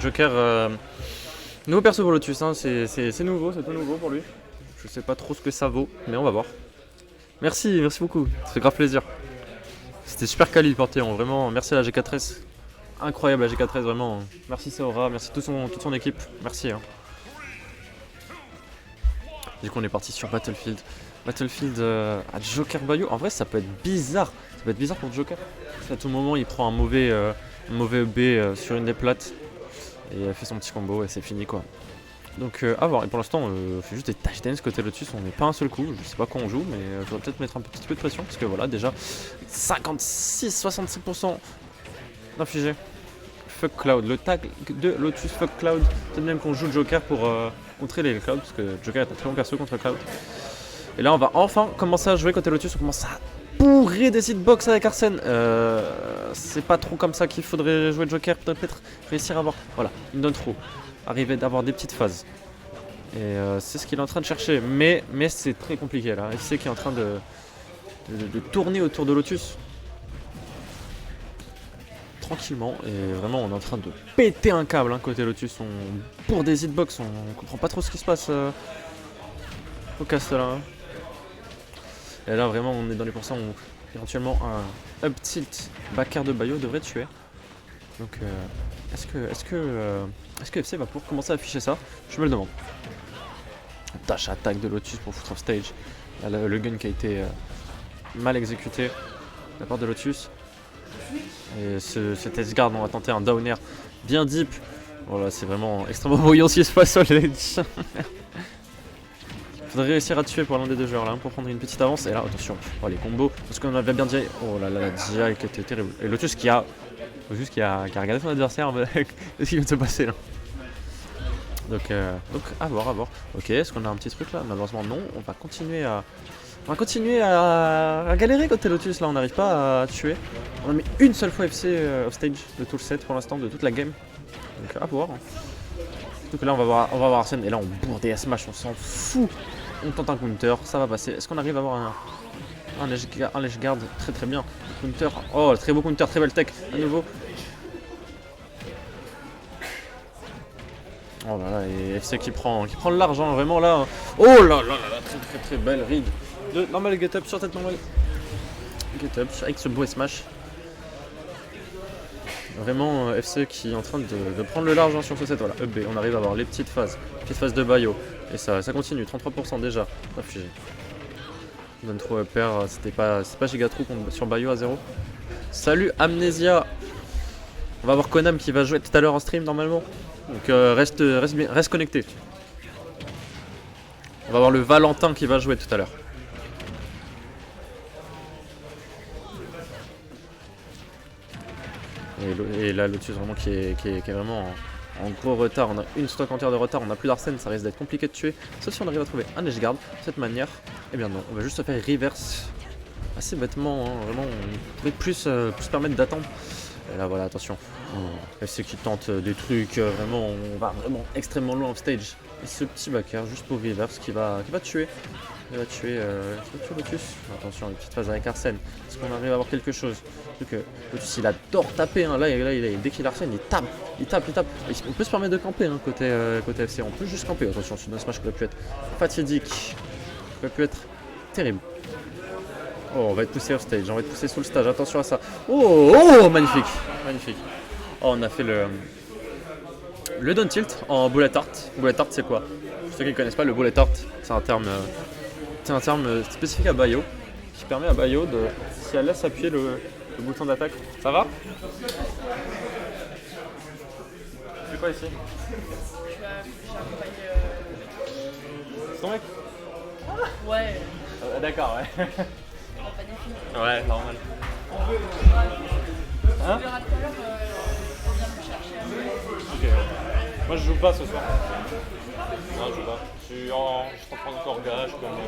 Joker, nouveau perso pour Lotus, hein. C'est nouveau, c'est tout nouveau pour lui. Je sais pas trop ce que ça vaut, mais on va voir. Merci beaucoup, ça fait grave plaisir. C'était super quali le Panthéon, vraiment, merci à la GK13. Incroyable la GK13, vraiment. Merci Seora, merci toute son équipe, merci. Hein. Du coup on est parti sur Battlefield. Battlefield à Joker Bayo, en vrai ça peut être bizarre. Ça peut être bizarre pour Joker. À tout moment il prend un mauvais EB sur une des plates. Et fait son petit combo et c'est fini quoi. Donc à voir, et pour l'instant on fait juste des touchdowns côté Lotus, on met pas un seul coup, je sais pas quand on joue mais je dois peut-être mettre un petit peu de pression parce que voilà déjà 56-65% d'infligé. Fuck Cloud, le tag de Lotus Fuck Cloud, peut-être même qu'on joue Joker pour contrer les Cloud parce que Joker est un très bon perso contre Cloud. Et là on va enfin commencer à jouer côté Lotus, on commence à bourrer des hitbox avec Arsène. C'est pas trop comme ça qu'il faudrait jouer Joker, peut-être réussir à avoir, voilà, une donne trop. Arriver d'avoir des petites phases. Et c'est ce qu'il est en train de chercher. Mais c'est très compliqué là. FC qui est en train de tourner autour de Lotus. Tranquillement. Et vraiment on est en train de péter un câble hein, côté Lotus. On bourre des hitbox. On comprend pas trop ce qui se passe au cast là. Hein. Et là vraiment on est dans les pourcents où éventuellement un up tilt backer de Bayo devrait tuer. Donc est-ce que FC va pouvoir commencer à afficher ça? Je me le demande. Dash attaque de Lotus pour foutre off stage. Là, le gun qui a été mal exécuté de la part de Lotus. Et cet S-guard, on va tenter un down air bien deep. Voilà, c'est vraiment extrêmement brouillon ce qui se passe sur le ledge. Faudrait réussir à tuer pour l'un des deux joueurs là, pour prendre une petite avance. Et là, attention, oh, les combos. Parce qu'on avait bien dit. Oh là là, la DI qui était terrible. Et Lotus qui a regardé son adversaire, qu'est-ce qui vient de se passer là. Donc à voir. Ok, est-ce qu'on a un petit truc là? Malheureusement non, on va continuer à galérer côté Lotus là, on n'arrive pas à tuer. On a mis une seule fois FC off stage de tout le set pour l'instant, de toute la game. Donc à voir. Donc là on va voir Arsène et là on bourre des smash, on s'en fout. On tente un counter, ça va passer. Est-ce qu'on arrive à avoir un ledge guard? Très bien. Counter, oh très beau counter, très belle tech à nouveau. Oh là là, et FC qui prend le large, hein, vraiment là. Oh là là, très belle read de normal get up sur tête normale. Get up avec ce beau smash. Vraiment FC qui est en train de prendre le large hein, sur ce set. Voilà, EB, on arrive à avoir les petites phases de Bayo. Et ça continue, 33% déjà. Infligé. Donne trop pair, c'est pas Gigatrou sur Bayo à 0. Salut Amnesia. On va voir Konam qui va jouer tout à l'heure en stream normalement. Donc reste connecté. On va voir le Valentin qui va jouer tout à l'heure. Et là Lotus vraiment qui est vraiment en gros retard. On a une stock entière de retard, on n'a plus d'Arsène, ça risque d'être compliqué de tuer. Sauf si on arrive à trouver un edge guard de cette manière. Et bien non, on va juste se faire reverse assez bêtement. Hein. Vraiment, on pourrait plus permettre d'attendre. Et là voilà, attention. FC qui tente des trucs, vraiment, on va vraiment extrêmement loin off stage. Et ce petit backer juste pour reverse qui va tuer. Il va tuer Lotus. Attention, une petite phase avec Arsène. Est-ce qu'on arrive à avoir quelque chose? Surtout que Lotus il adore taper. Hein. Là, dès qu'il a Arsène, il tape. On peut se permettre de camper hein, côté FC. On peut juste camper. Attention, c'est un smash qui aurait pu être fatidique. Qui aurait pu être terrible. Oh, on va être poussé off stage. On va être poussé sous le stage. Attention à ça. Oh, magnifique. Oh, on a fait le down tilt en bullet art. Bullet art, c'est quoi? Pour ceux qui ne connaissent pas, le bullet art, c'est un terme spécifique à Bayo qui permet à Bayo de, si elle laisse appuyer le bouton d'attaque. Ça va? C'est quoi ici? C'est ton mec? Ouais. D'accord, ouais. Ouais, normal. Hein? Ok. Moi je joue pas ce soir. Non, je joue pas. Je suis en train de encore gage comme.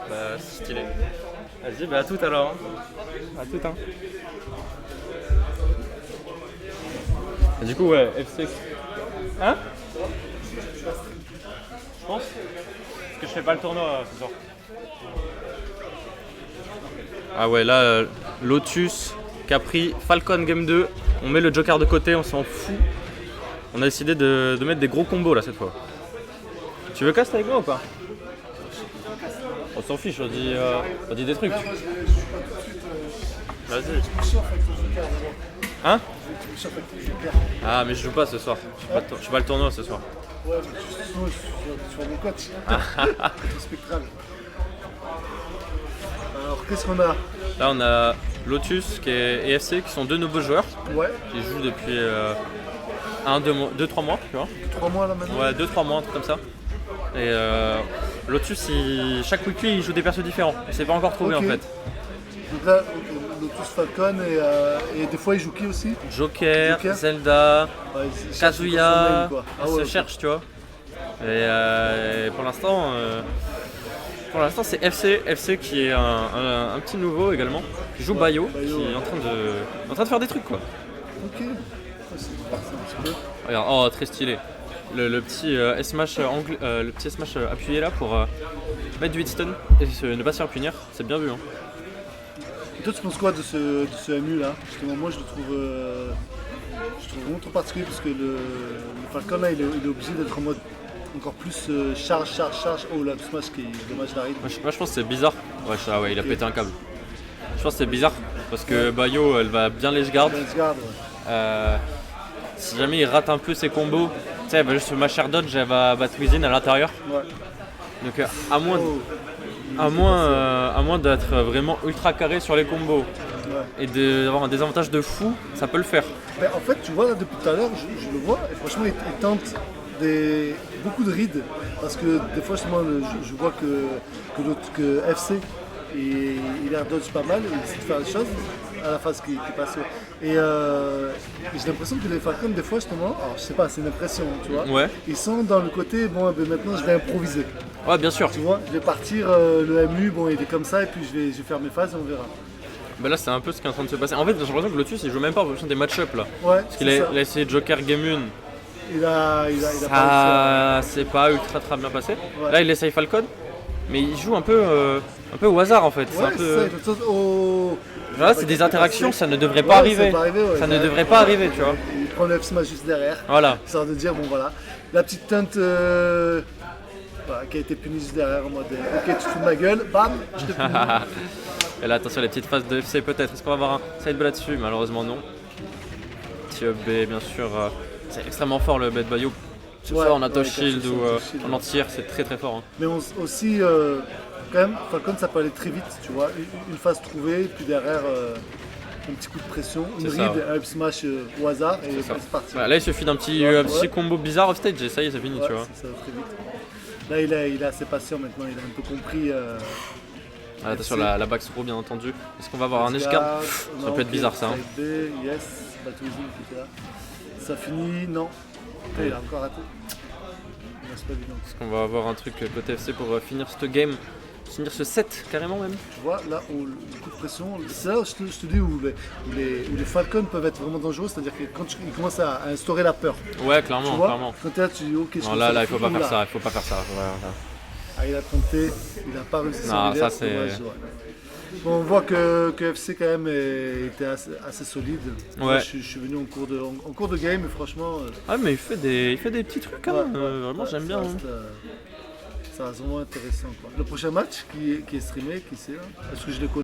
Bah, c'est stylé. Vas-y, bah à tout alors. Hein. À tout, hein. Et du coup, ouais, FC. Hein? Je pense. Parce que je fais pas le tournoi ce soir. Ah ouais, là, Lotus qui a pris Falcon Game 2 On met le joker de côté, on s'en fout. On a décidé de mettre des gros combos là cette fois. Tu veux cast avec moi ou pas? On s'en fiche, on dit des trucs. Vas-y. Hein? Ah mais je joue pas ce soir. Je suis pas le tournoi ce soir. Ouais, mais tu vois mon coach. Spectral. Alors, qu'est-ce qu'on a? Là on a Lotus qui est EFC, qui sont deux nouveaux joueurs. Ouais. Qui jouent depuis 2-3 mois, tu vois. 3 mois là maintenant? Ouais, 2-3 mois, un truc comme ça. Et Lotus, chaque weekly il joue des persos différents. Il s'est pas encore trouvé Ok. en fait. Donc là, Lotus Falcon et des fois il joue qui aussi? Joker, Joker. Zelda, Ouais, il cherche son Kazuya, name, quoi. Ah il ouais, se ok. cherche, tu vois. Et pour l'instant, c'est FC qui est un petit nouveau également, qui joue Bayo, qui est en train de faire des trucs quoi. Ok. Ouais, c'est parti un petit peu. Regarde, oh très stylé. Le petit S-Smash le petit S-Smash appuyé là pour mettre du hitstun et ne pas se faire punir, c'est bien vu hein. Et toi, tu penses quoi de ce MU là? Justement, moi je le trouve vraiment trop particulier parce que le Falcon là, il est obligé d'être en mode encore plus charge. Oh là, Smash qui est dommage d'arriver. Moi je pense que c'est bizarre. Ouais, il a pété un câble. Je pense que c'est bizarre parce que Bayo elle va bien les garde. Si jamais il rate un peu ses combos, tu sais, elle va juste masher dodge, elle va battre Within à l'intérieur. Ouais. Donc à moins d'être vraiment ultra carré sur les combos et d'avoir un désavantage de fou, ça peut le faire. Mais en fait, tu vois là depuis tout à l'heure, je le vois et franchement il tente beaucoup de rides parce que des fois justement je vois que FC il air dodge pas mal, il essaie de faire les choses à la phase qui passe. Et j'ai l'impression que les Falcons des fois justement, alors je sais pas, c'est une impression, tu vois, Ouais. ils sont dans le côté bon ben, maintenant je vais improviser. Ouais, bien sûr. Tu vois, je vais partir, le MU, bon il est comme ça et puis je vais faire mes phases et on verra. Bah là, c'est un peu ce qui est en train de se passer. En fait, j'ai l'impression que Lotus il joue même pas en fonction des match-up là. Ouais, Parce qu'il c'est ça. a essayé Joker Game 1. Il a Ça c'est pas ultra très bien passé. Ouais. Là, il essaye Falcon, mais il joue un peu au hasard en fait. pas réussi. Ouais, c'est ça, il fait Là, c'est des interactions, ça ne devrait pas arriver. Ça ne devrait pas arriver, tu vois. Il prend le F-Smash juste derrière. Voilà. Histoire de dire, bon voilà, la petite teinte voilà, qui a été punie juste derrière en mode ok, tu te fous de ma gueule, bam, je te punis. Et là, attention, les petites phases de FC peut-être. Est-ce qu'on va avoir un side B là-dessus? Malheureusement, non. Petit up B, bien sûr. C'est extrêmement fort le B de Bayo. Que ce soit en auto shield ou en anti-air, c'est très très fort. Hein. Mais aussi, quand même, Falcon ça peut aller très vite, tu vois. Une phase trouvée, puis derrière un petit coup de pression, une C'est ça, ride, un up smash au hasard et ça. c'est parti. Voilà, là, il suffit d'un petit combo bizarre off stage et ça y est, c'est fini, tu vois. Ça va très vite. Là, il est assez patient maintenant, il a un peu compris. Ah, attention, la back throw, bien entendu. Est-ce qu'on va avoir un edge guard? Ça peut être bizarre, ça. Hein. Side B, yes, Batwizin qui était là. Ça finit, non. Il a encore raté. Non, c'est pas évident. Est-ce qu'on va avoir un truc côté FC pour finir ce game? Finir ce set, carrément même? Tu vois, là, le coup de pression, c'est là où je te dis où les Falcons peuvent être vraiment dangereux, c'est-à-dire que quand ils commencent à instaurer la peur. Ouais, Tu clairement, vois, clairement. quand t'es là, tu dis ok, je Non, là, il faut pas faire ça, il faut pas faire ça. Ouais. Ah, il a tenté, il n'a pas réussi. Non, ça, c'est c'est- dommage, ouais. Bon, on voit que FC quand même était assez solide. Moi, Ouais. je suis venu en cours de game et franchement. Ah, mais il fait des petits trucs quand même. Vraiment, j'aime bien. Hein. Ça reste vraiment intéressant. Quoi. Le prochain match qui est streamé, qui c'est là? Est-ce que je le connais?